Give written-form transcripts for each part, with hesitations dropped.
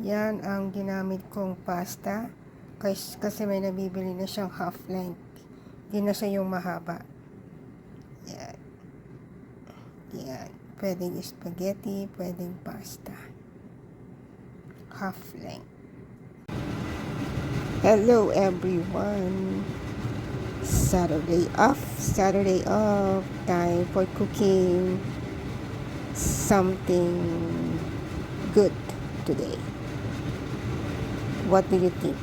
Yan ang ginamit kong pasta. Kasi may nabibili na siyang half length. Hindi na siya yung mahaba. Yan. Yan. Pwedeng spaghetti, pwedeng pasta. Half length. Hello everyone. Saturday off. Time for cooking something good today. What do you think?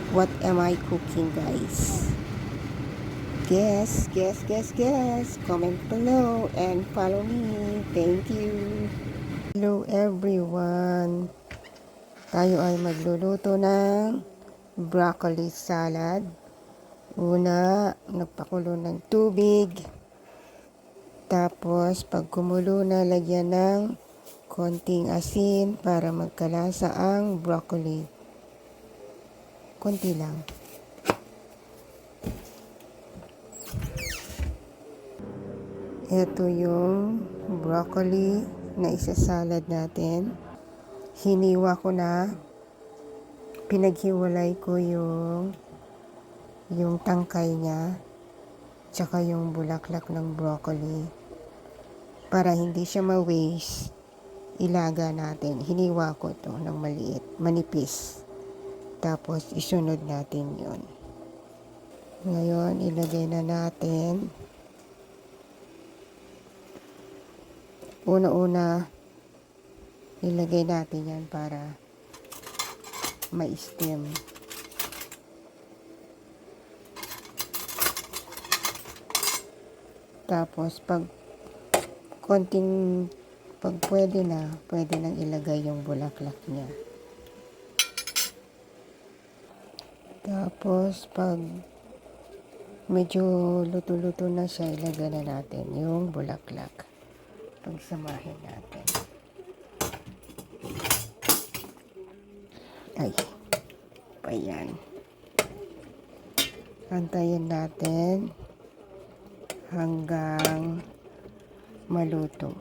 What am I cooking, guys? Guess. Comment below and follow me. Thank you. Hello everyone. Tayo ay magluluto ng broccoli salad. Una, nagpakulo ng tubig. Tapos, pag kumulo na, lagyan ng konting asin para magkalasa ang broccoli. Konti lang. Ito yung broccoli na isasalad natin. Hiniwa ko na. Pinaghiwalay ko yung tangkay niya. Tsaka yung bulaklak ng broccoli. Para hindi siya ma-waste, ilaga natin. Hiniwa ko to ng maliit, manipis. Tapos isunod natin yon. Ngayon, ilagay na natin. Una-una, ilagay natin yan para ma-steam. Tapos, pag pwede nang ilagay yung bulaklak niya. Tapos, pag medyo luto-luto na siya, ilagay na natin yung bulaklak. Pagsamahin natin. Ay, pa yan. Antayin natin hanggang maluto.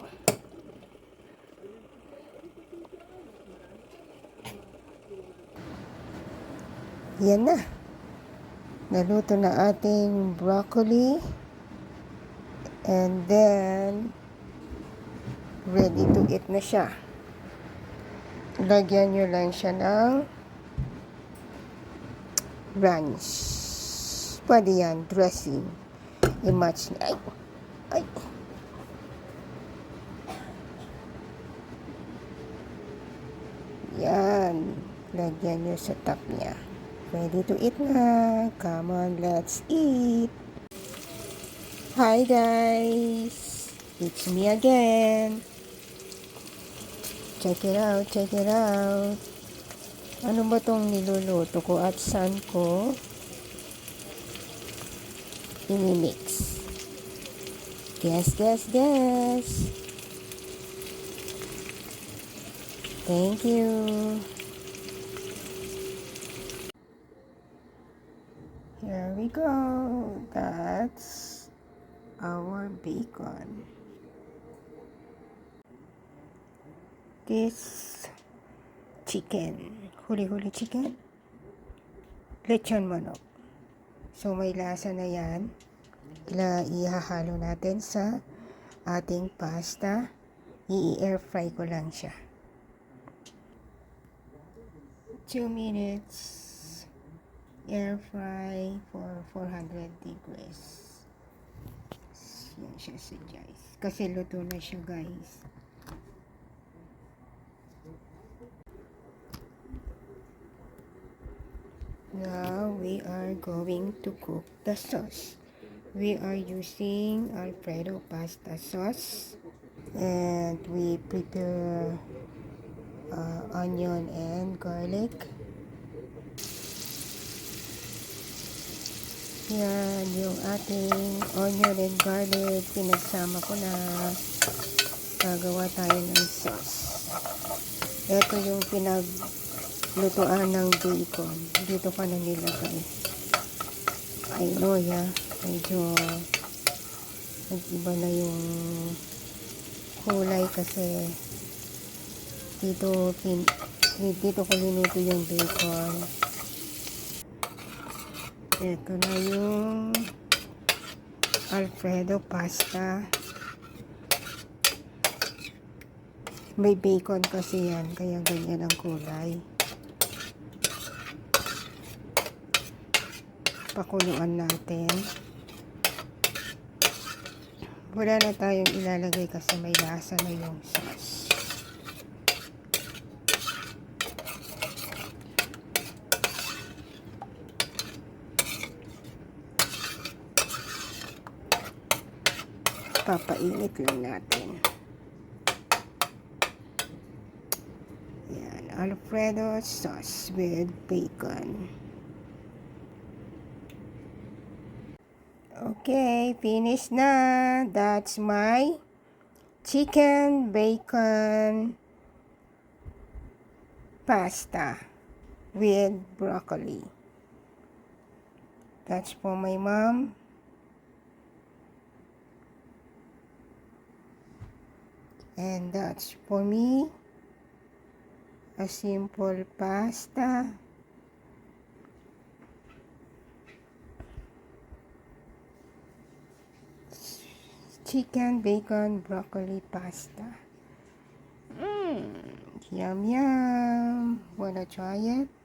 Yan na. Naluto na ating broccoli. And then, ready to eat na siya. Lagyan nyo lang siya ng ranch. Pwede yan, dressing. I-match na. Ay. Yan. Lagyan nyo sa top niya. Ready to eat na. Come on, let's eat. Hi guys. It's me again. Check it out. Ano ba tong niluluto ko at saan ko i-mix? Guess. Thank you. Here we go. That's our bacon. This chicken. Huli-huli chicken. Lechon manok. So, may lasa na yan. Ihahalo natin sa ating pasta. I-air fry ko lang siya. 2 minutes. Air fry for 400 degrees. Yan siya guys. Kasi luto na siya guys. Now, we are going to cook the sauce. We are using Alfredo pasta sauce. And we prepare onion and garlic. Yan, yung ating onion and garlic. Pinagsama ko na. Gagawa tayo ng sauce. Ito yung lutuan ng bacon. Dito ka na nilagay. I know, medyo nag-iba na yung kulay kasi dito ko linuto yung bacon. Ito na yung Alfredo pasta. May bacon kasi yan, kaya ganyan ang kulay. Pakuluan natin. Wala na tayong ilalagay kasi may lasa na yung sauce. Papainit lang natin. Yan, Alfredo sauce with bacon. Okay, finish na. That's my chicken bacon pasta with broccoli. That's for my mom. And that's for me, a simple pasta. Chicken, bacon, broccoli pasta. Yum, yum. Wanna try it?